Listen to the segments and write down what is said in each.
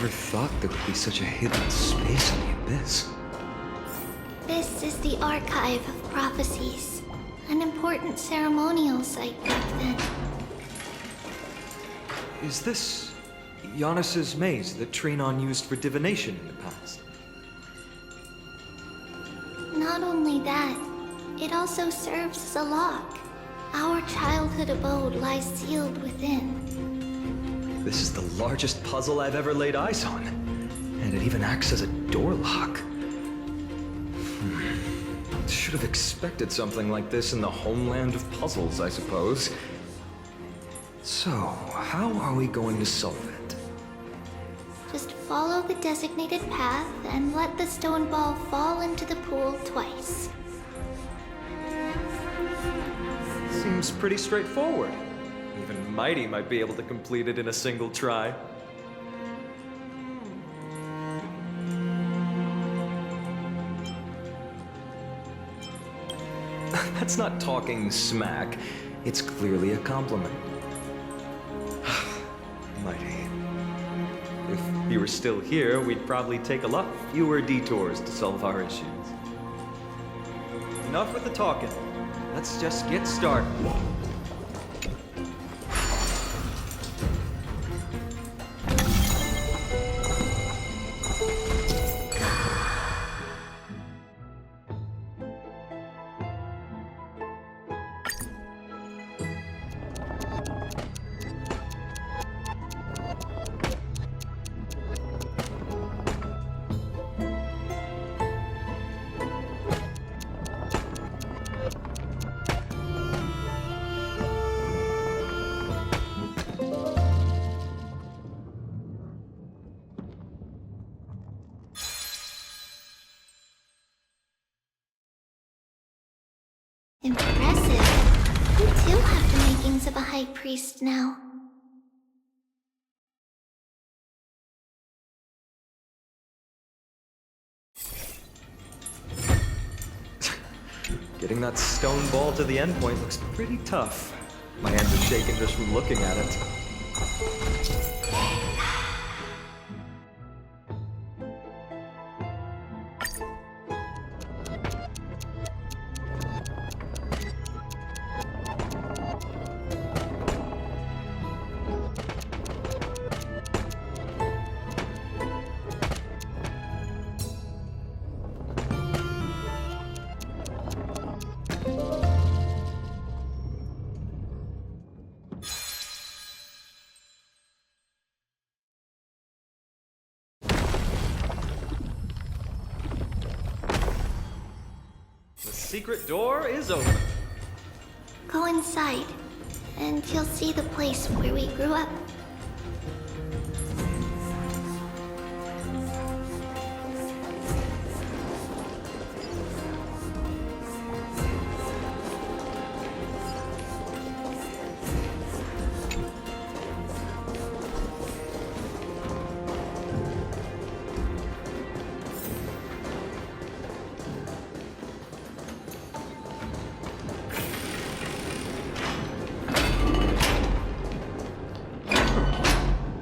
never thought there would be such a hidden space in the abyss. This is the Archive of Prophecies, an important ceremonial site back then. Is this Giannis's maze that Trinon used for divination in the past? Not only that, it also serves as a lock. Our childhood abode lies sealed within. This is the largest puzzle I've ever laid eyes on. And it even acts as a door lock. Should have expected something like this in the homeland of puzzles, I suppose. So, how are we going to solve it? Just follow the designated path and let the stone ball fall into the pool twice. Seems pretty straightforward. Even Mydei might be able to complete it in a single try. That's not talking smack. It's clearly a compliment. Mydei. If you were still here, we'd probably take a lot fewer detours to solve our issues. Enough with the talking. Let's just get started. Impressive. You too have the makings of a high priest now. Getting that stone ball to the endpoint looks pretty tough. My hands are shaking just from looking at it. The secret door is open. Go inside, and you'll see the place where we grew up.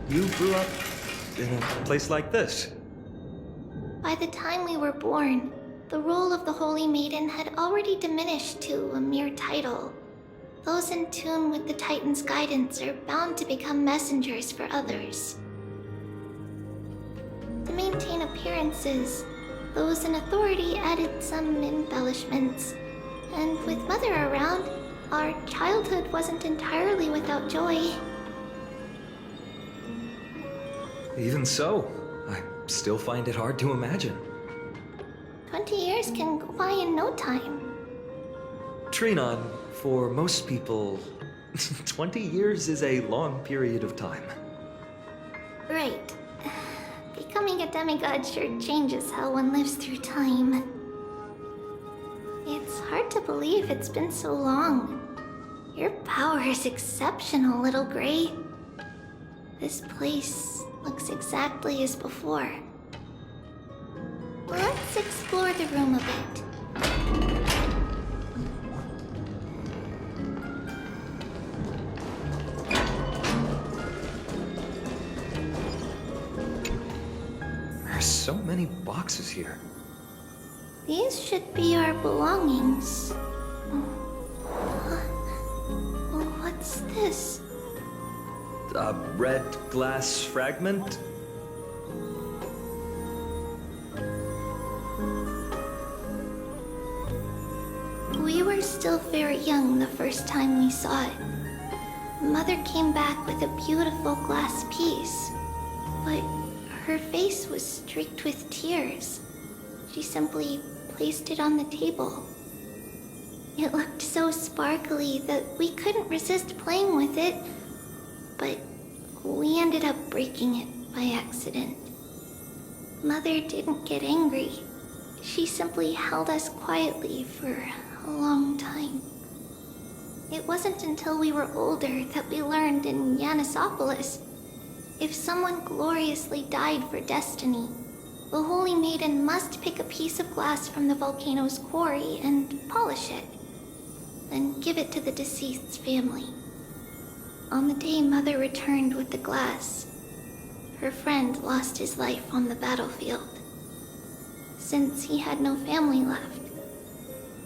You grew up in a place like this? By the time we were born, the role of the Holy Maiden had already diminished to a mere title. Those in tune with the Titan's guidance are bound to become messengers for others. To maintain appearances, those in authority added some embellishments. And with Mother around, our childhood wasn't entirely without joy. Even so, I still find it hard to imagine. 20 years can go by in no time. Trinon, for most people, 20 years is a long period of time. Right. Becoming a demigod sure changes how one lives through time. It's hard to believe it's been so long. Your power is exceptional, little Gray. This place looks exactly as before. Let's explore the room a bit. so many boxes here. These should be our belongings. What's this? A red glass fragment? We were still very young the first time we saw it. Mother came back with a beautiful glass piece, but her face was streaked with tears. She simply placed it on the table. It looked so sparkly that we couldn't resist playing with it, but we ended up breaking it by accident. Mother didn't get angry. She simply held us quietly for a long time. It wasn't until we were older that we learned in Yanissopolis, if someone gloriously died for destiny, the Holy Maiden must pick a piece of glass from the volcano's quarry and polish it, then give it to the deceased's family. On the day Mother returned with the glass, her friend lost his life on the battlefield. Since he had no family left,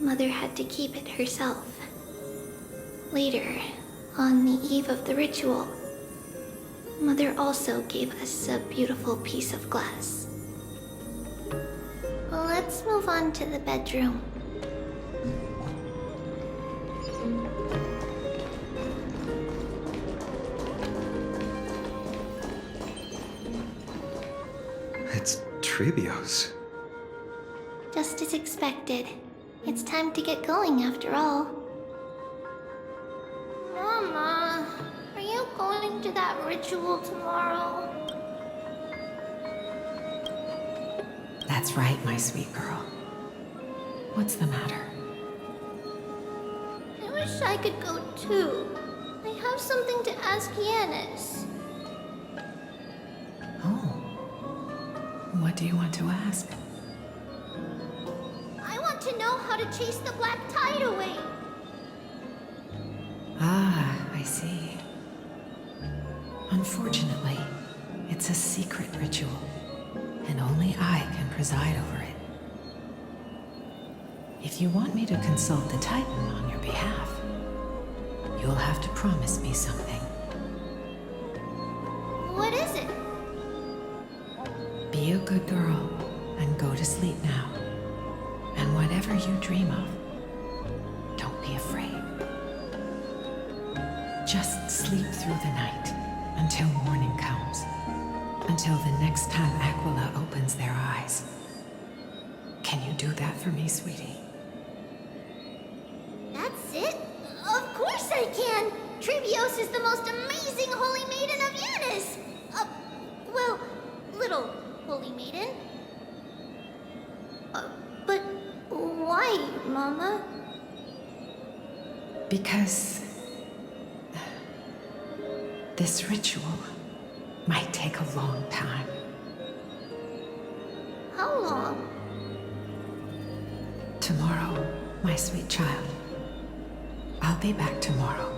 Mother had to keep it herself. Later, on the eve of the ritual, Mother also gave us a beautiful piece of glass. Let's move on to the bedroom. It's Tribbio's. Just as expected. It's time to get going after all. Mama, are you going to that ritual tomorrow? That's right, my sweet girl. What's the matter? I wish I could go too. I have something to ask Yanis. Oh. What do you want to ask? I want to know how to chase the black tide away. Ah, I see. Unfortunately, it's a secret ritual, and only I can preside over it. If you want me to consult the Titan on your behalf, you'll have to promise me something. What is it? Be a good girl and go to sleep now. And whatever you dream of, don't be afraid. Just sleep through the night until morning comes. Until the next time Aquila opens their eyes. Can you do that for me, sweetie? That's it? Of course I can! Tribbie is the most amazing Holy Maiden of Yanis! Well, little Holy Maiden. But why, Mama? Because this ritual might take a long time. How long? Tomorrow, my sweet child. I'll be back tomorrow.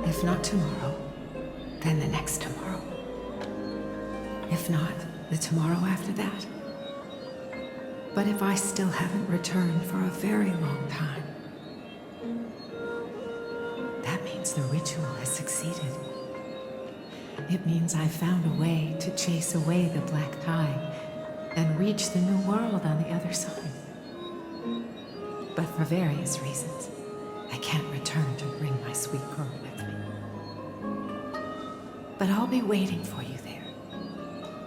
If not tomorrow, then the next tomorrow. If not, the tomorrow after that. But if I still haven't returned for a very long time, that means the ritual has succeeded. It means I've found a way to chase away the black tide and reach the new world on the other side. But for various reasons, I can't return to bring my sweet girl with me. But I'll be waiting for you there.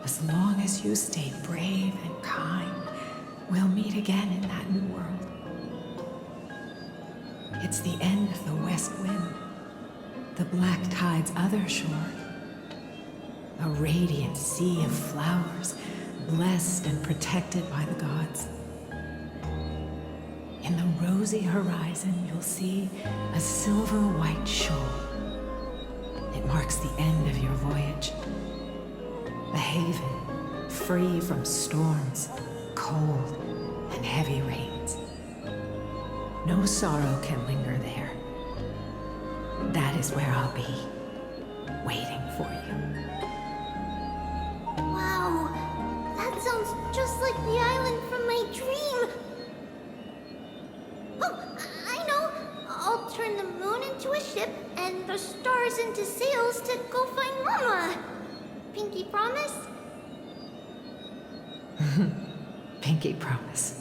As long as you stay brave and kind, we'll meet again in that new world. It's the end of the west wind, the black tide's other shore. A radiant sea of flowers, blessed and protected by the gods. In the rosy horizon, you'll see a silver white shore. It marks the end of your voyage. A haven, free from storms, cold, and heavy rains. No sorrow can linger there. That is where I'll be, waiting for you. Wow, sounds just like the island from my dream. Oh, I know. I'll turn the moon into a ship and the stars into sails to go find Mama. Pinky promise? Pinky promise.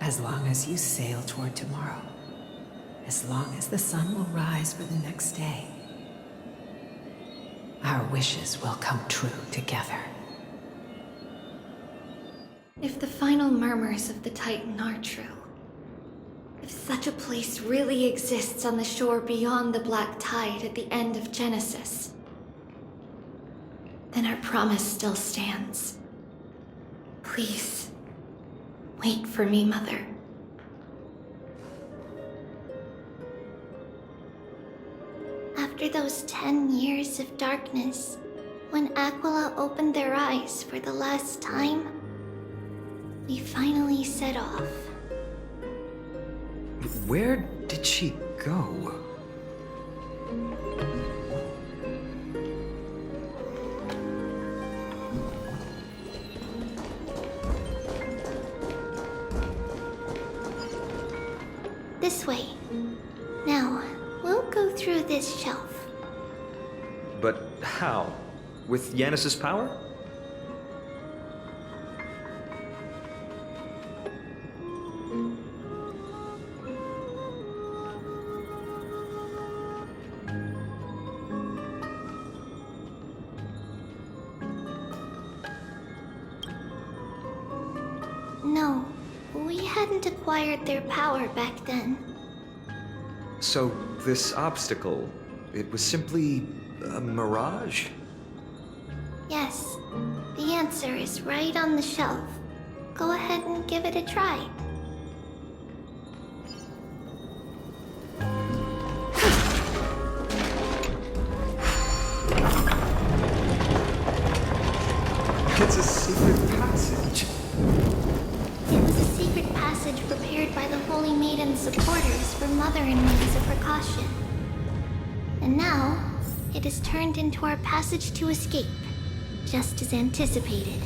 As long as you sail toward tomorrow, as long as the sun will rise for the next day, our wishes will come true together. If the final murmurs of the Titan are true, if such a place really exists on the shore beyond the Black Tide at the end of Genesis, then our promise still stands. Please, wait for me, Mother. After those 10 years of darkness, when Aquila opened their eyes for the last time, we finally set off. Where did she go? This way. Now, we'll go through this shelf. But how? With Yanis's power? No, we hadn't acquired their power back then. So, this obstacle, it was simply a mirage? Yes, the answer is right on the shelf. Go ahead and give it a try. It's a secret passage. It was a secret passage prepared by the Holy Maiden's supporters for Mother and me as a precaution. And now, it is turned into our passage to escape, just as anticipated.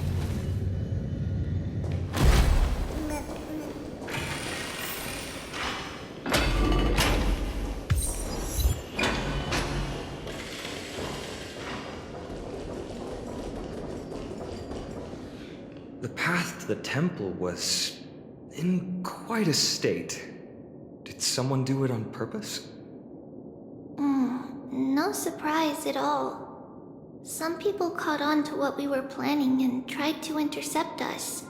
The path to the temple was in quite a state. Did someone do it on purpose? No surprise at all. Some people caught on to what we were planning and tried to intercept us,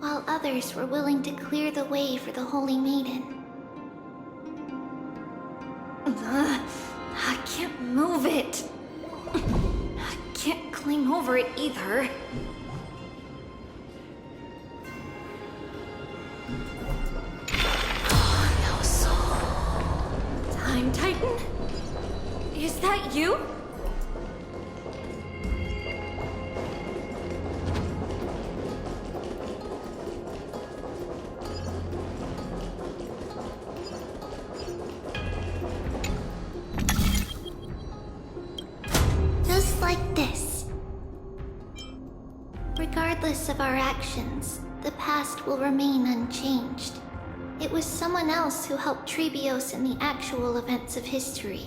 while others were willing to clear the way for the Holy Maiden. I can't move it. I can't climb over it either. Oh, no soul. Time Titan? Is that you? Just like this. Regardless of our actions, the past will remain unchanged. It was someone else who helped Tribbios in the actual events of history.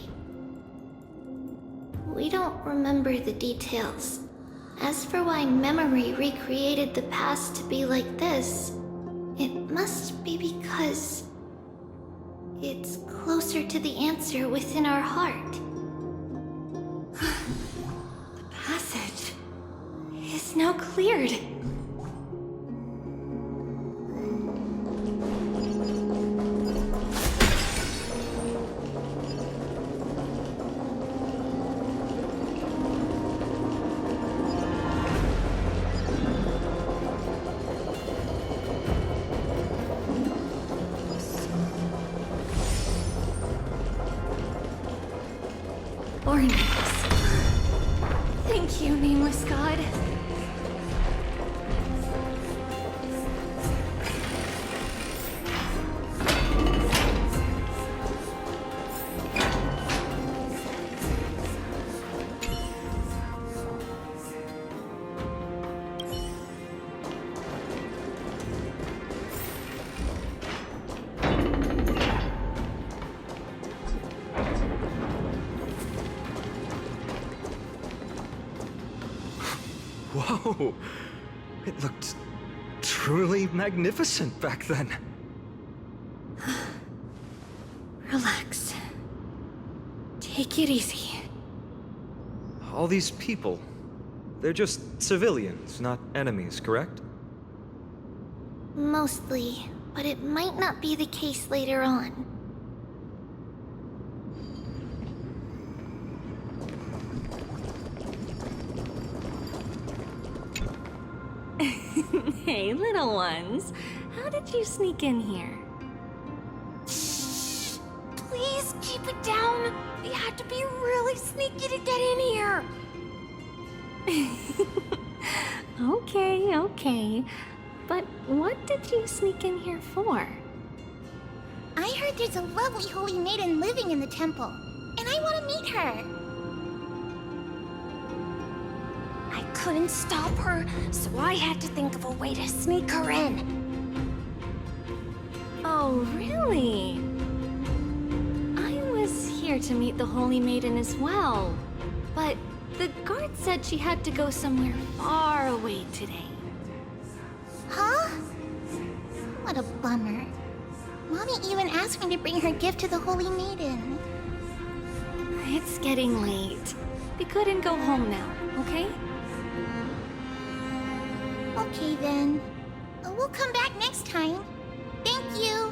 We don't remember the details. As for why memory recreated the past to be like this, it must be because it's closer to the answer within our heart. The passage is now cleared. Ornaments. Thank you, nameless god. so. It looked truly magnificent back then. Relax. Take it easy. All these people, they're just civilians, not enemies, correct? Mostly, but it might not be the case later on. Hey, little ones. How did you sneak in here? Shh! Please keep it down. We had to be really sneaky to get in here. Okay. But what did you sneak in here for? I heard there's a lovely holy maiden living in the temple, and I want to meet her. I couldn't stop her, so I had to think of a way to sneak her in. Oh, really? I was here to meet the Holy Maiden as well, but the guard said she had to go somewhere far away today. Huh? What a bummer. Mommy even asked me to bring her gift to the Holy Maiden. It's getting late. We couldn't go home now, okay? Okay then. We'll come back next time. Thank you.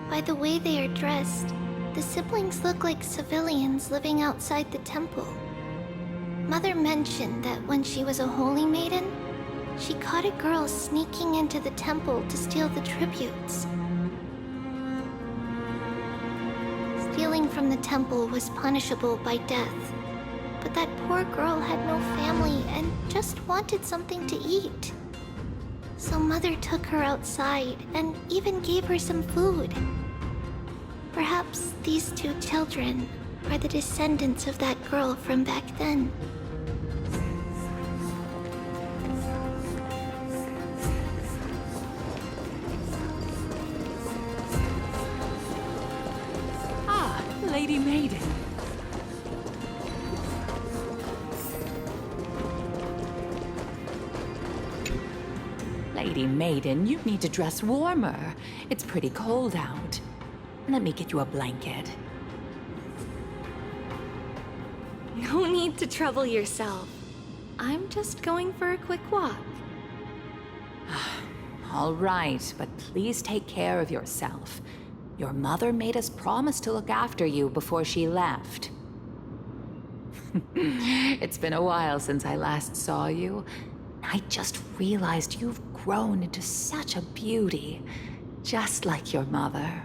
By the way they are dressed, the siblings look like civilians living outside the temple. Mother mentioned that when she was a holy maiden, she caught a girl sneaking into the temple to steal the tributes. Stealing from the temple was punishable by death, but that poor girl had no family and just wanted something to eat. So Mother took her outside and even gave her some food. Perhaps these two children are the descendants of that girl from back then. Ah, Lady Maiden. Lady Maiden, you need to dress warmer. It's pretty cold out. Let me get you a blanket. No need to trouble yourself. I'm just going for a quick walk. All right, but please take care of yourself. Your mother made us promise to look after you before she left. It's been a while since I last saw you. I just realized you've grown into such a beauty, just like your mother.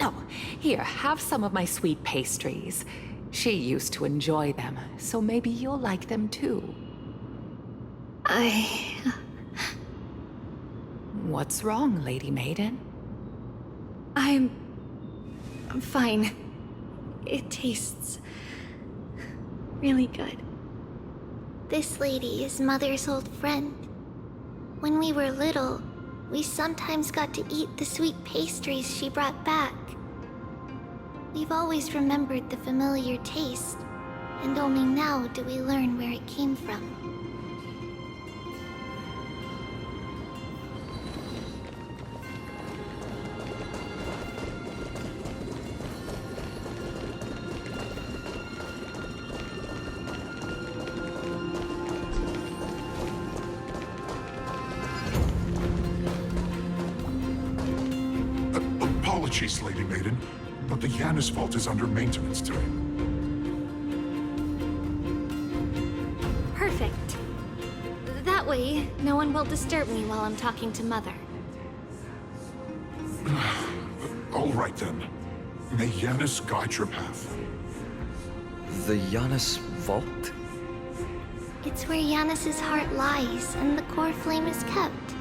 Oh, here, have some of my sweet pastries. She used to enjoy them, so maybe you'll like them too. What's wrong, Lady Maiden? I'm fine. It tastes really good. This lady is Mother's old friend. When we were little, we sometimes got to eat the sweet pastries she brought back. We've always remembered the familiar taste, and only now do we learn where it came from. Apologies, Lady Maiden, but the Janus vault is under maintenance today. Perfect. That way, no one will disturb me while I'm talking to Mother. All right then. May Janus guide your path. The Janus Vault? It's where Janus's heart lies and the core flame is kept.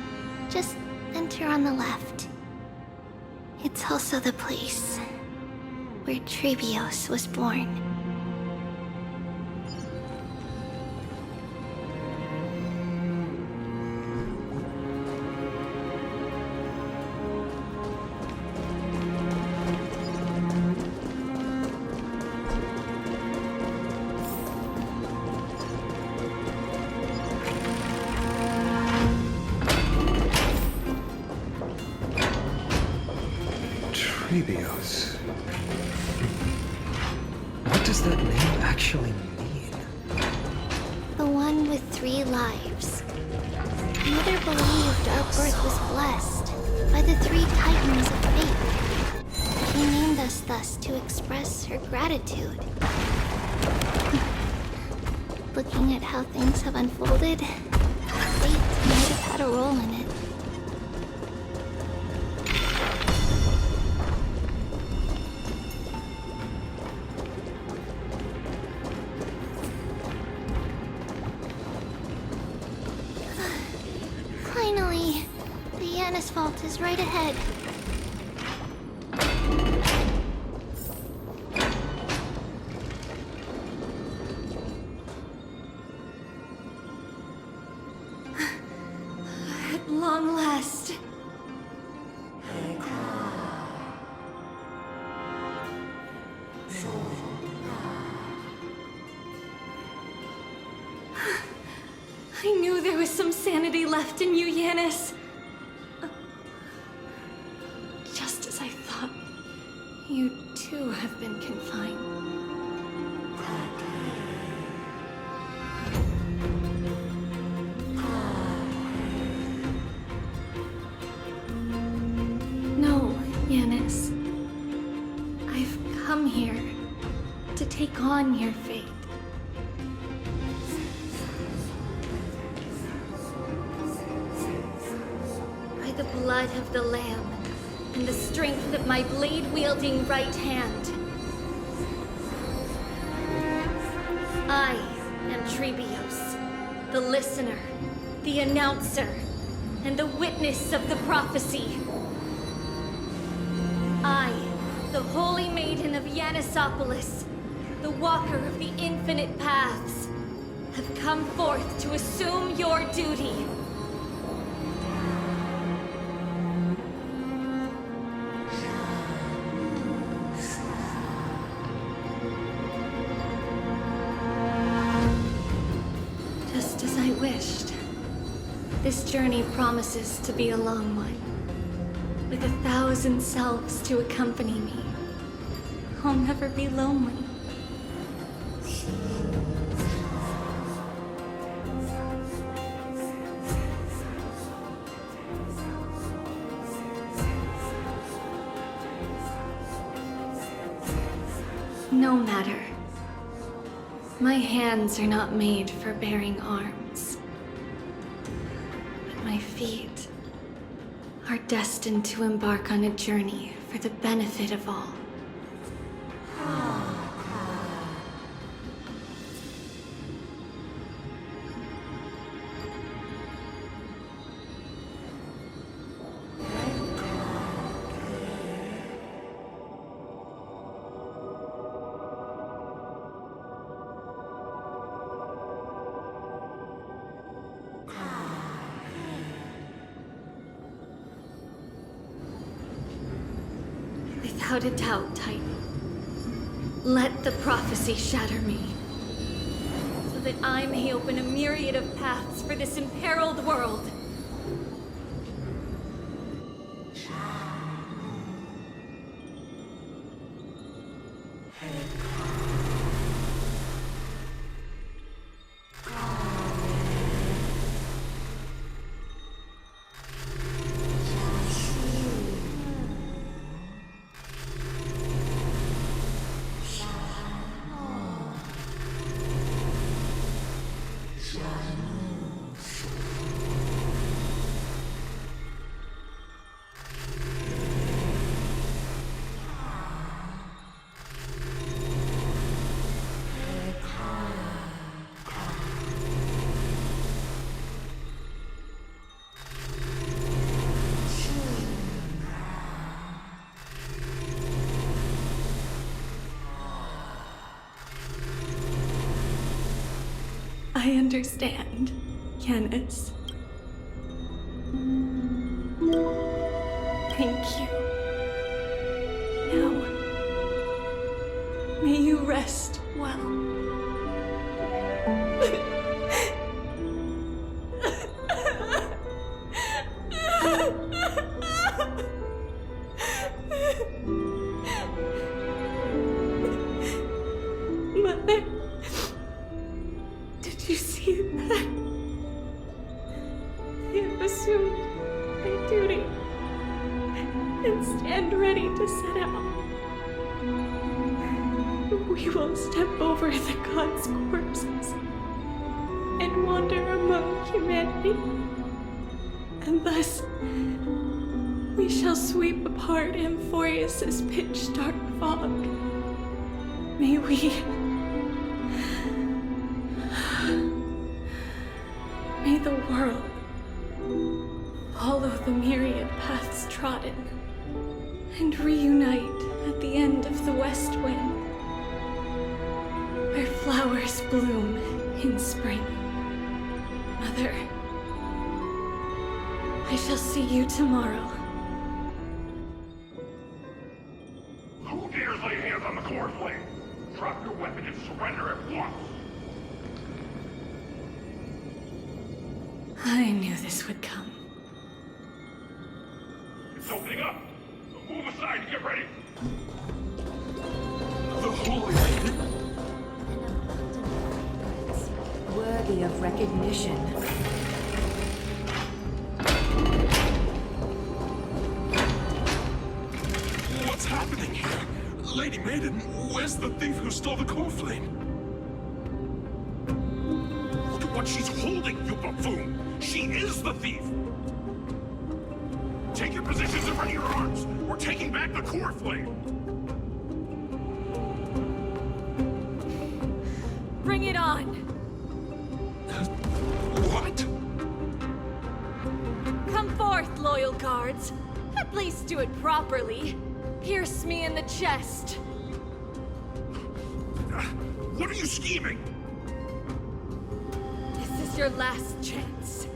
Just enter on the left. It's also the place where Tribbie was born. Tribbios. What does that name actually mean? The one with 3 lives. Mother believed our birth was blessed by the 3 titans of fate. She named us thus to express her gratitude. Looking at how things have unfolded, fate might have had a role in it. Finally, the Yanis vault is right ahead. At long last. I knew there was some sanity left in you, Yanis. Just as I thought, you too have been confined. No, Yanis. I've come here to take on your fate. The blood of the Lamb, and the strength of my blade-wielding right hand. I am Tribbios, the listener, the announcer, and the witness of the prophecy. I, the Holy Maiden of Yanisopolis, the walker of the infinite paths, have come forth to assume your duty. This journey promises to be a long one, with 1,000 selves to accompany me. I'll never be lonely. No matter. My hands are not made for bearing arms. My feet are destined to embark on a journey for the benefit of all. Without a doubt, Titan. Let the prophecy shatter me, so that I may open a myriad of paths for this imperiled world. I understand, Yanis. Thank you. Now, may you rest well. duty and stand ready to set out. We will step over the gods' corpses and wander among humanity. And thus, we shall sweep apart Amphorius's pitch-dark fog. May the world follow the myriad paths trodden and reunite at the end of the west wind, where flowers bloom in spring. Mother, I shall see you tomorrow. Who dares lay hands on the core flame? Drop your weapon and surrender at once. I knew this would come. It's opening up. So move aside and get ready. The Holy Maiden? Worthy of recognition. What's happening here? Lady Maiden, where's the thief who stole the core flame? Look at what she's holding, you buffoon! She is the thief! Take your positions and ready your arms! We're taking back the core flame! Bring it on! What? Come forth, loyal guards. At least do it properly. Pierce me in the chest. What are you scheming? This is your last chance.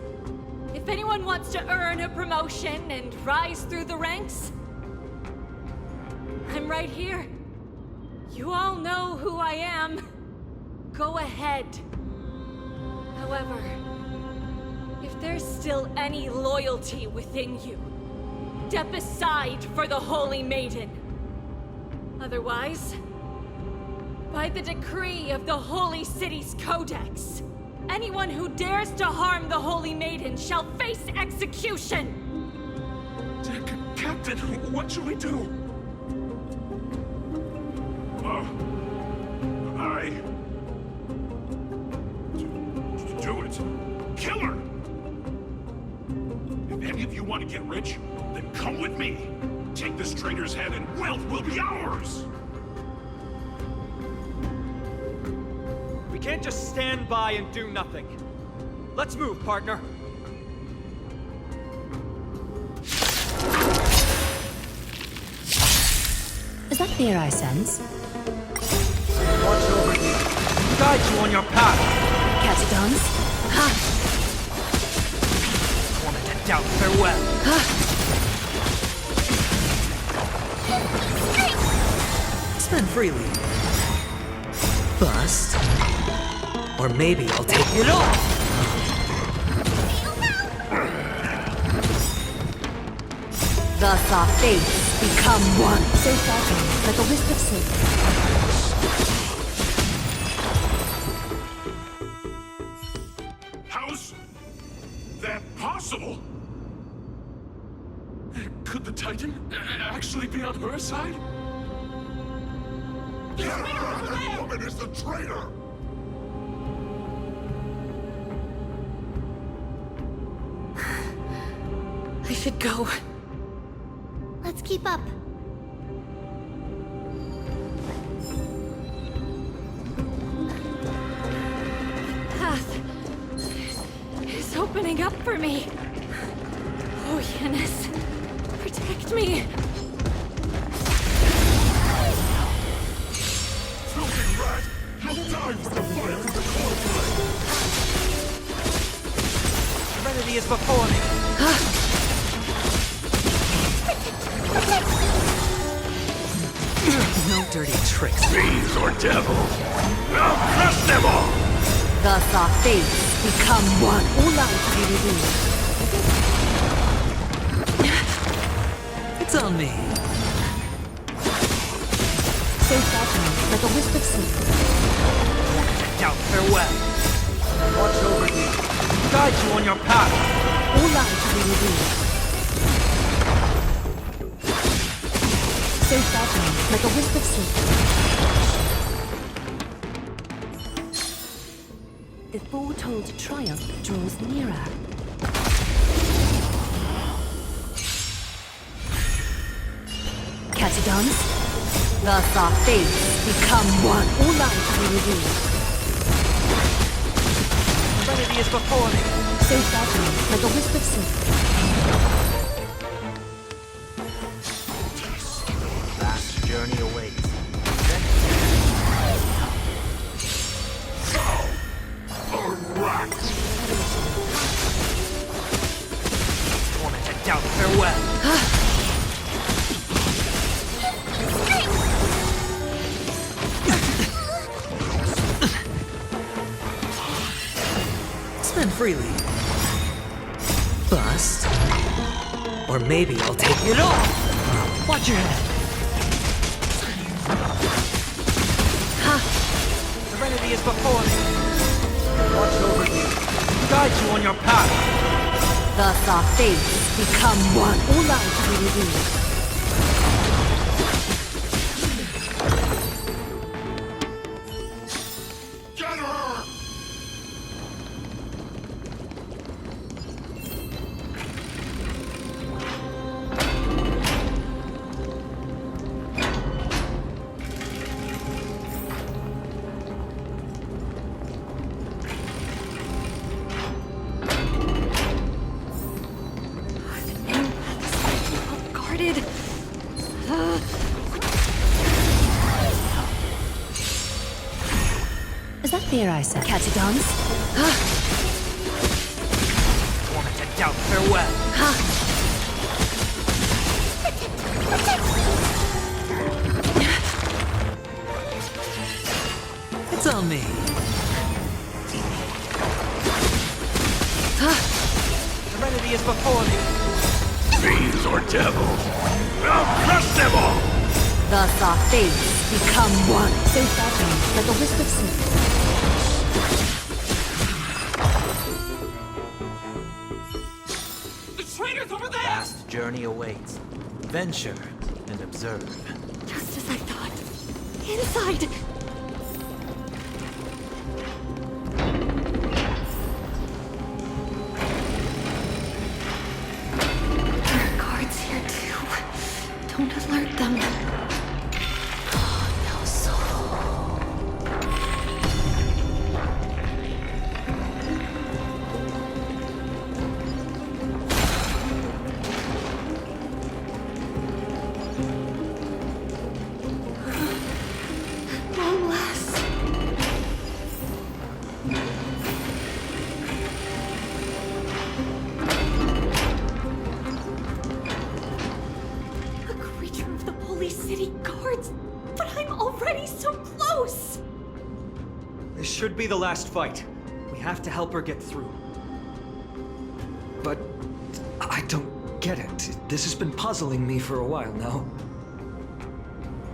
If anyone wants to earn a promotion and rise through the ranks, I'm right here. You all know who I am. Go ahead. However, if there's still any loyalty within you, step aside for the Holy Maiden. Otherwise, by the decree of the Holy City's Codex, anyone who dares to harm the Holy Maiden shall face execution! Captain, what should we do? Do it. Kill her! If any of you want to get rich, then come with me. Take this traitor's head and wealth will be ours! We can't just stand by and do nothing. Let's move, partner. Is that fear I sense? Watch over you. Guide you on your path. Catch a dance? Ha! Torment and doubt farewell. Ha! Spend freely. Bust. Or maybe I'll take it all! Thus our fates become one. So fragile, like a wisp of silk. How's that possible? Could the Titan actually be on her side? That woman is the traitor! I should go. Let's keep up. Path is opening up for me. Oh, Yanis, protect me. Filthy rat! You'll die for the fire of the core flame! Serenity is before me. No dirty tricks. Fiends or devils! I'll crush them all! Thus our fates become one. All life be revealed. It's on me. So fragile, like a wisp of silk. Doubt farewell. Watch over you. Guide you on your path. All life be revealed. like a wisp of sleep. The foretold triumph draws nearer. Catadons, thus our fates become one. All lives will reveal. Serenity is before me. So fragile, like a wisp of sleep. Vast journey awaits. Torment and doubt, farewell. Spend freely. Bust. Or maybe I'll take it all. Watch your head. Serenity is before me. Watch over you. Guide you on your path. Thus our fates become one. All lives will reveal. Get her! Guarded. Is that fear I said? Catadons? Torment and doubt, farewell. It's on me. Serenity is before me. Fiends or devils? I'll crush them all! Thus our fates become one. So fragile, like a wisp of sleep. The traitor's over there! Vast journey awaits. Venture and observe. Just as I thought. Inside! There are guards here too. Don't alert them. No soul. Long last. A creature of the Holy City Guards, but I'm already so close. This should be the last fight. We have to help her get through. But I don't get it. This has been puzzling me for a while now.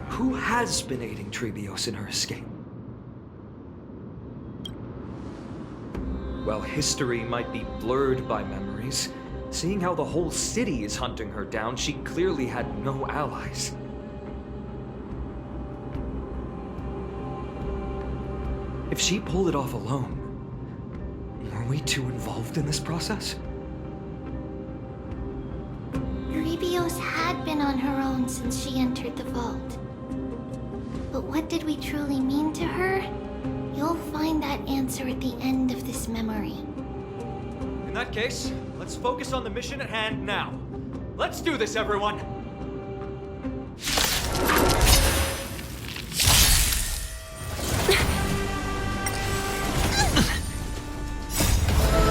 Who has been aiding Tribbios in her escape? While history might be blurred by memories, seeing how the whole city is hunting her down, she clearly had no allies. If she pulled it off alone, were we too involved in this process? Tribbios had been on her own since she entered the vault. But what did we truly mean to her? You'll find that answer at the end of this memory. In that case, let's focus on the mission at hand now. Let's do this, everyone!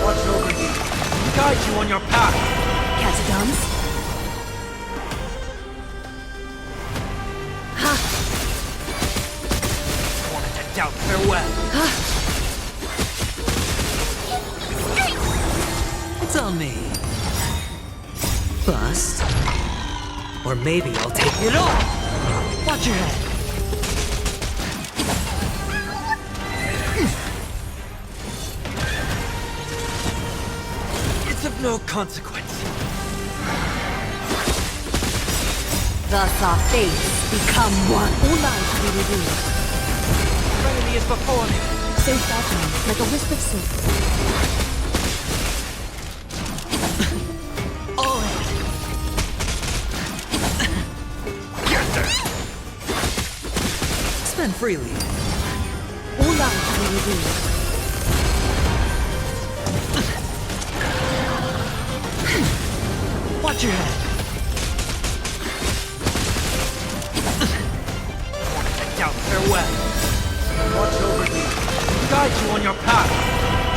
Watch over you. Guide you on your path. Catadons? Torment and doubt, farewell. It's on me. Bust. Or maybe I'll take it all. Watch your head. It's of no consequence. Thus our fates become one. All lives will be revealed. Trinity is before me. So fragile, like a wisp of silk. All in. Get there! Spend freely. All lives will be revealed. Watch your head. Take out farewell. Watch over you. Guide you on your path.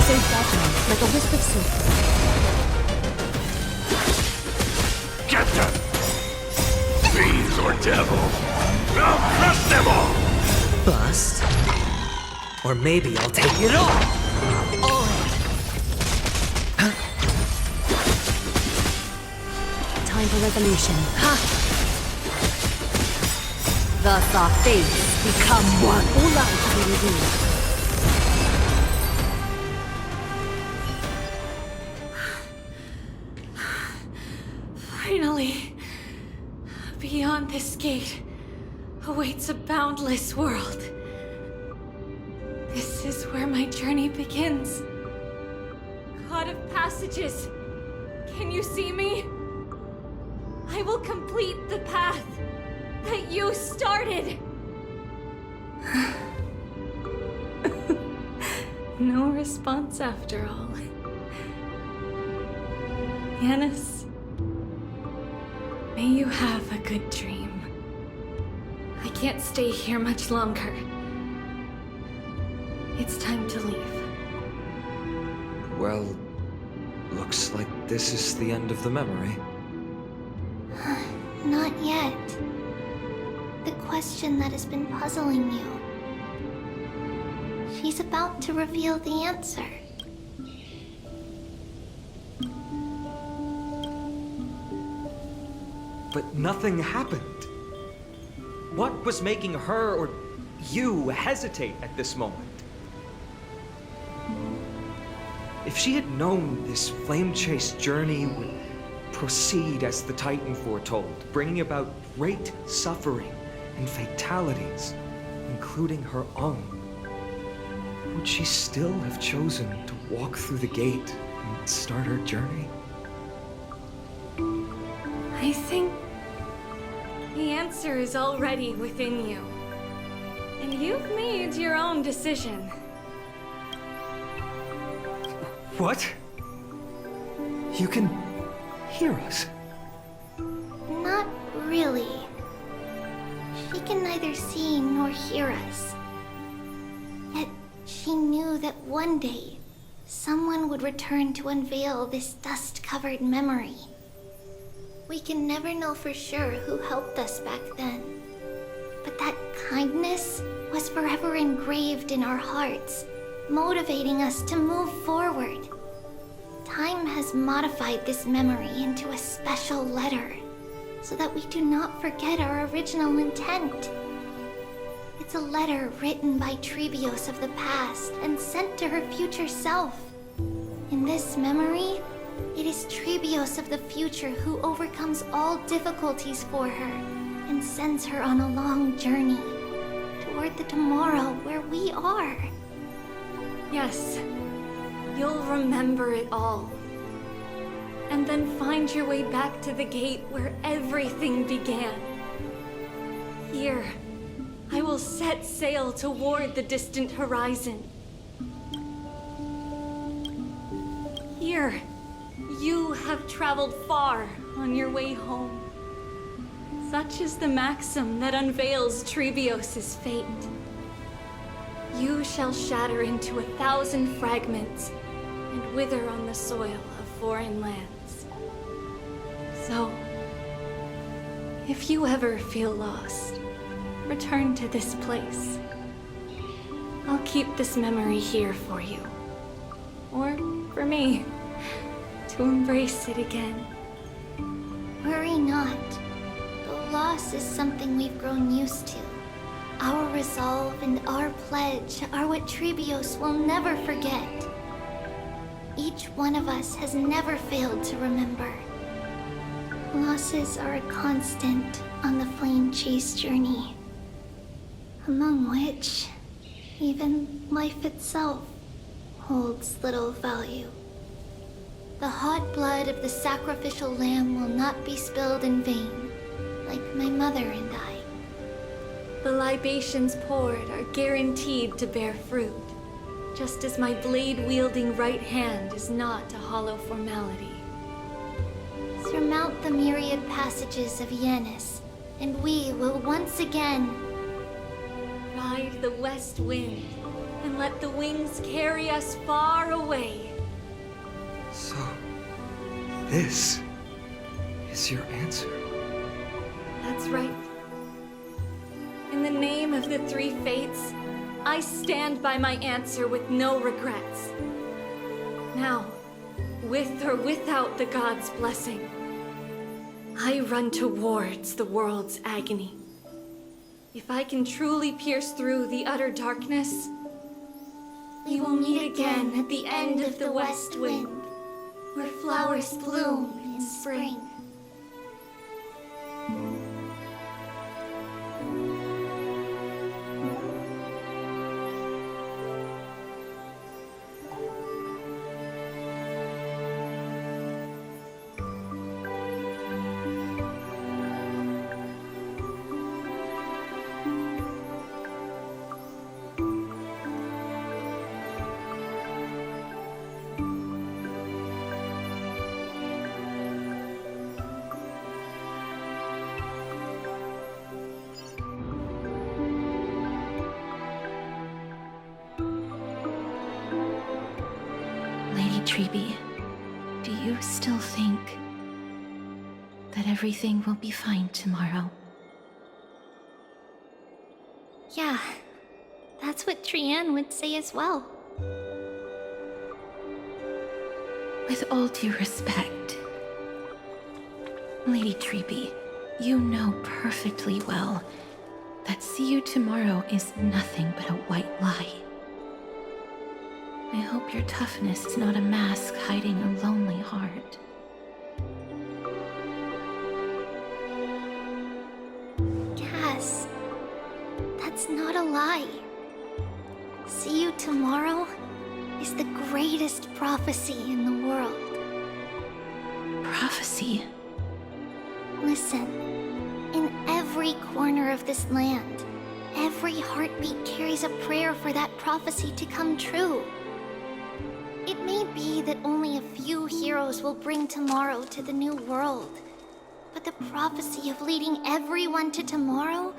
So fragile, like a wisp of silk. Get them! Fiends or devils! I'll crush them all! Bust. Or maybe I'll take it all. All in. Time for resolution. Ha! Thus our fates become one. All lives will be revealed. Finally, beyond this gate awaits a boundless world. This is where my journey begins. God of Passages, can you see me? I will complete the path that you started. No response after all. Yanis, may you have a good dream. I can't stay here much longer. It's time to leave. Well, looks like this is the end of the memory. Not yet. The question that has been puzzling you. She's about to reveal the answer. But nothing happened. What was making her or you hesitate at this moment? If she had known this flame-chased journey would proceed as the Titan foretold, bringing about great suffering and fatalities, including her own, would she still have chosen to walk through the gate and start her journey? I think the answer is already within you. And you've made your own decision. What? You can hear us? Not really. She can neither see nor hear us. Yet she knew that one day, someone would return to unveil this dust-covered memory. We can never know for sure who helped us back then. But that kindness was forever engraved in our hearts, motivating us to move forward. Time has modified this memory into a special letter, so that we do not forget our original intent. It's a letter written by Tribbios of the past and sent to her future self. In this memory, it is Tribbios of the future who overcomes all difficulties for her and sends her on a long journey toward the tomorrow where we are. Yes, you'll remember it all. And then find your way back to the gate where everything began. Here, I will set sail toward the distant horizon. Here, you have traveled far on your way home. Such is the maxim that unveils Tribbios' fate. You shall shatter into 1,000 fragments and wither on the soil of foreign lands. So, if you ever feel lost, return to this place. I'll keep this memory here for you. Or for me, to embrace it again. Worry not. The loss is something we've grown used to. Our resolve and our pledge are what Tribbios will never forget. Each one of us has never failed to remember. Losses are a constant on the flame chase journey, among which even life itself holds little value. The hot blood of the sacrificial lamb will not be spilled in vain, like my mother and I. The libations poured are guaranteed to bear fruit, just as my blade-wielding right hand is not a hollow formality. Surmount the myriad passages of Yanis, and we will once again ride the west wind and let the wings carry us far away. So, this is your answer. That's right. In the name of the three fates, I stand by my answer with no regrets. Now, with or without the gods' blessing, I run towards the world's agony. If I can truly pierce through the utter darkness, we will meet again at the end of the west wind, where flowers bloom in spring. Tribbie, do you still think that everything will be fine tomorrow? Yeah, that's what Trianne would say as well. With all due respect, Lady Tribbie, you know perfectly well that see you tomorrow is nothing but a white lie. I hope your toughness is not a mask hiding a lonely heart. Cass, that's not a lie. See you tomorrow is the greatest prophecy in the world. Prophecy? Listen, in every corner of this land, every heartbeat carries a prayer for that prophecy to come true. It may be that only a few heroes will bring tomorrow to the new world, but the prophecy of leading everyone to tomorrow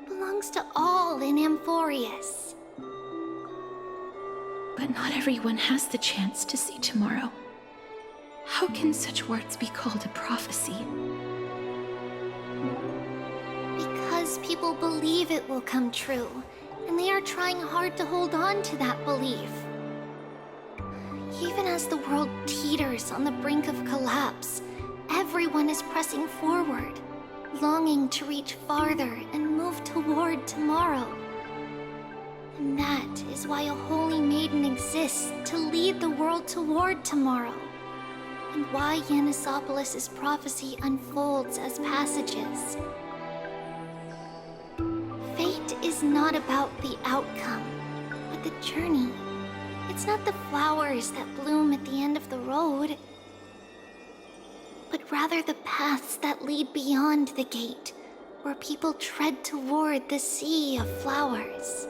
belongs to all in Amphorius. But not everyone has the chance to see tomorrow. How can such words be called a prophecy? Because people believe it will come true, and they are trying hard to hold on to that belief. Even as the world teeters on the brink of collapse, everyone is pressing forward, longing to reach farther and move toward tomorrow. And that is why a holy maiden exists to lead the world toward tomorrow, and why Yanisopolis' prophecy unfolds as passages. Fate is not about the outcome, but the journey. It's not the flowers that bloom at the end of the road, but rather the paths that lead beyond the gate, where people tread toward the sea of flowers.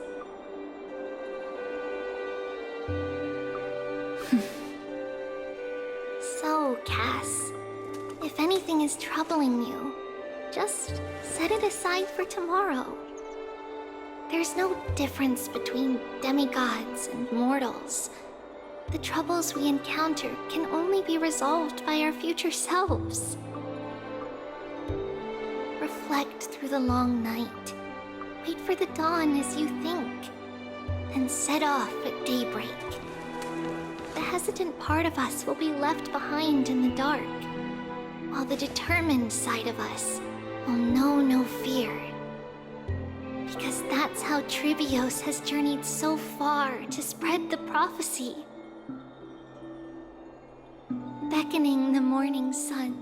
So, Cass, if anything is troubling you, just set it aside for tomorrow. There's no difference between demigods and mortals. The troubles we encounter can only be resolved by our future selves. Reflect through the long night. Wait for the dawn as you think, and set off at daybreak. The hesitant part of us will be left behind in the dark, while the determined side of us will know no fear. Because that's how Tribbios has journeyed so far to spread the prophecy. Beckoning the morning sun,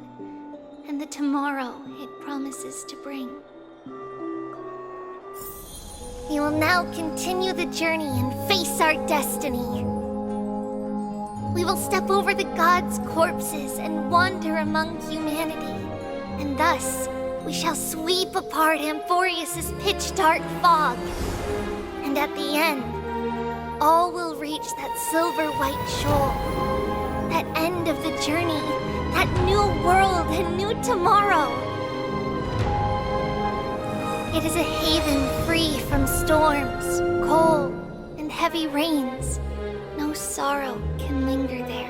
and the tomorrow it promises to bring. We will now continue the journey and face our destiny. We will step over the gods' corpses and wander among humanity, and thus we shall sweep apart Amphorius's pitch-dark fog. And at the end, all will reach that silver-white shoal, that end of the journey, that new world and new tomorrow. It is a haven free from storms, cold, and heavy rains. No sorrow can linger there.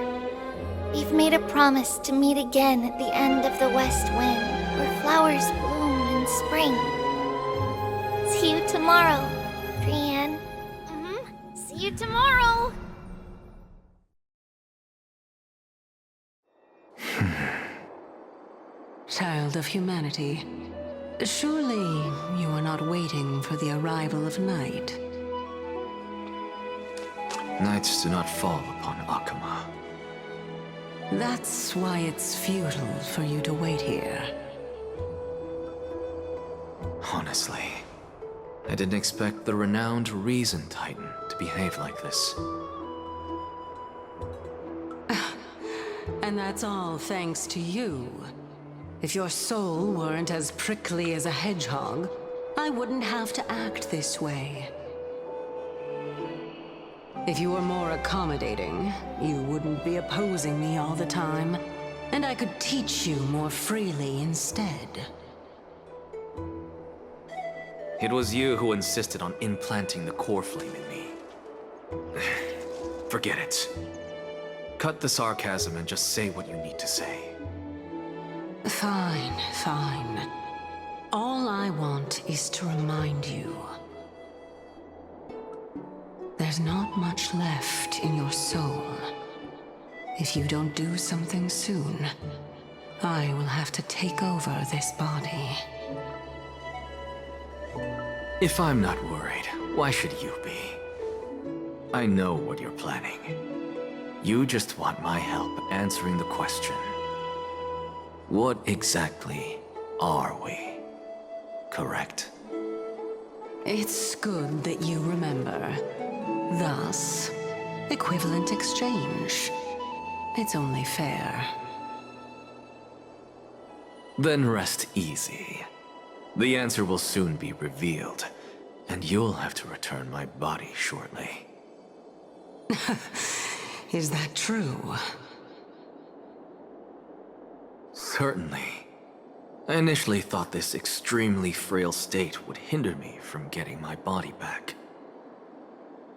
We've made a promise to meet again at the end of the west wind, where flowers bloom in spring. See you tomorrow, Trianne. See you tomorrow! Child of humanity, surely you are not waiting for the arrival of night. Nights do not fall upon Akama. That's why it's futile for you to wait here. Honestly, I didn't expect the renowned Reason Titan to behave like this. And that's all thanks to you. If your soul weren't as prickly as a hedgehog, I wouldn't have to act this way. If you were more accommodating, you wouldn't be opposing me all the time, and I could teach you more freely instead. It was you who insisted on implanting the core flame in me. Forget it. Cut the sarcasm and just say what you need to say. Fine, fine. All I want is to remind you. There's not much left in your soul. If you don't do something soon, I will have to take over this body. If I'm not worried, why should you be? I know what you're planning. You just want my help answering the question. What exactly are we? Correct? It's good that you remember. Thus, equivalent exchange. It's only fair. Then rest easy. The answer will soon be revealed, and you'll have to return my body shortly. Is that true? Certainly. I initially thought this extremely frail state would hinder me from getting my body back.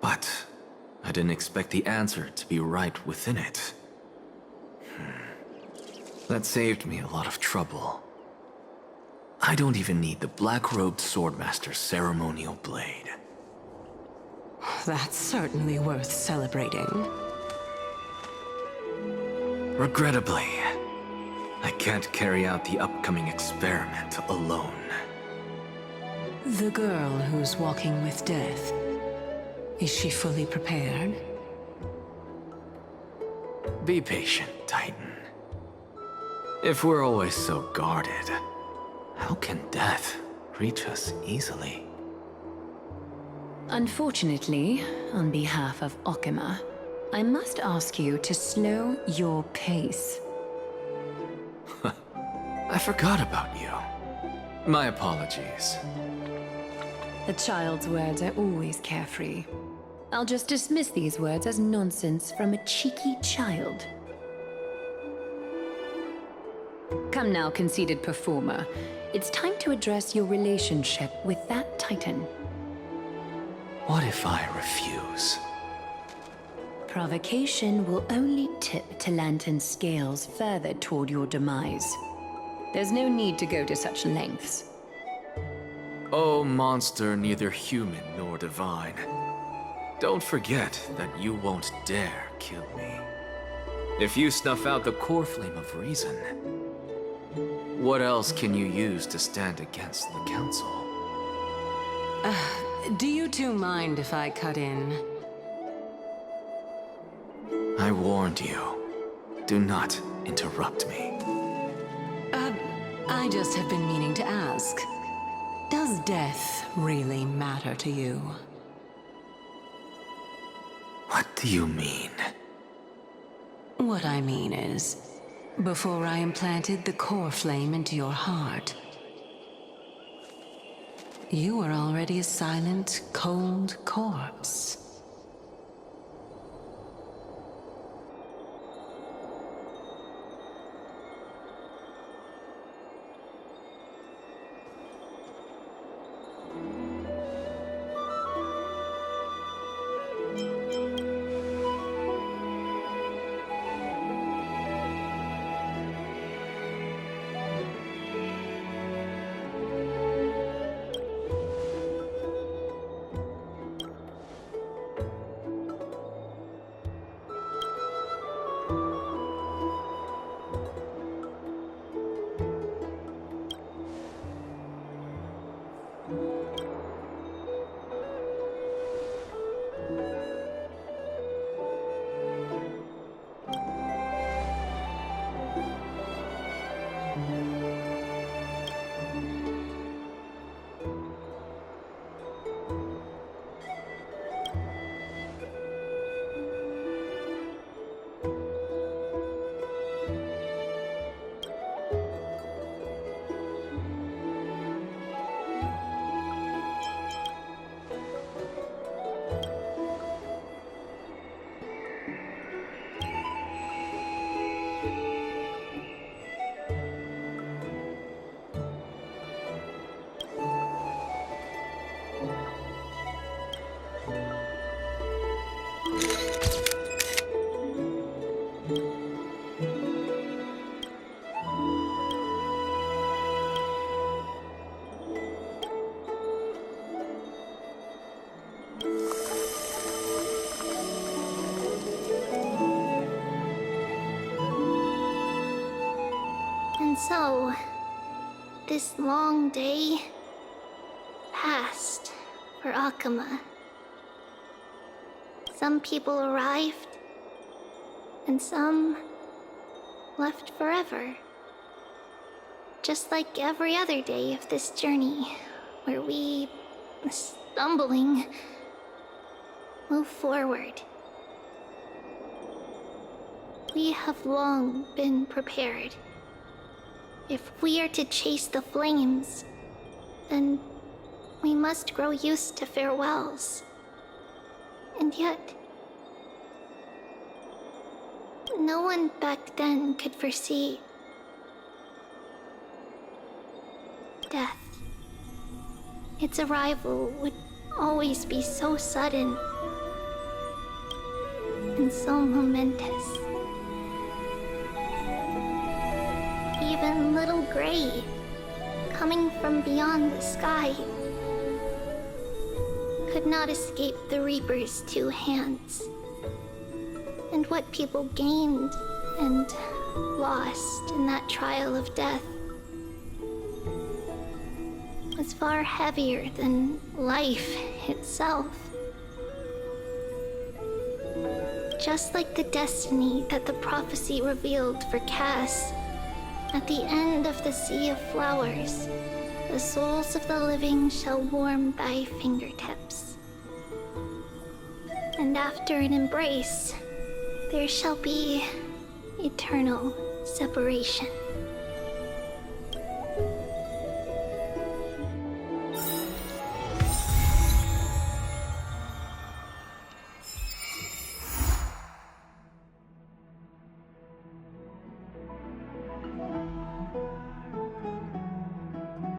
But I didn't expect the answer to be right within it. That saved me a lot of trouble. I don't even need the black-robed swordmaster's ceremonial blade. That's certainly worth celebrating. Regrettably, I can't carry out the upcoming experiment alone. The girl who's walking with death, is she fully prepared? Be patient, Titan. If we're always so guarded, how can death reach us easily? Unfortunately, on behalf of Okima, I must ask you to slow your pace. I forgot about you. My apologies. A child's words are always carefree. I'll just dismiss these words as nonsense from a cheeky child. Come now, conceited performer. It's time to address your relationship with that Titan. What if I refuse? Provocation will only tip Talantan's scales further toward your demise. There's no need to go to such lengths. Oh, monster neither human nor divine. Don't forget that you won't dare kill me. If you snuff out the core flame of reason, what else can you use to stand against the Council? Do you two mind if I cut in? I warned you. Do not interrupt me. I just have been meaning to ask. Does death really matter to you? What do you mean? What I mean is, before I implanted the core flame into your heart, you were already a silent, cold corpse. And so, this long day passed for Akama. Some people arrived, and some left forever. Just like every other day of this journey, where we, stumbling, move forward. We have long been prepared. If we are to chase the flames, then we must grow used to farewells. And yet, no one back then could foresee death. Its arrival would always be so sudden and so momentous. Even little Gray, coming from beyond the sky, could not escape the Reaper's two hands. And what people gained and lost in that trial of death was far heavier than life itself. Just like the destiny that the prophecy revealed for Cass, at the end of the Sea of Flowers, the souls of the living shall warm thy fingertips. And after an embrace, there shall be eternal separation.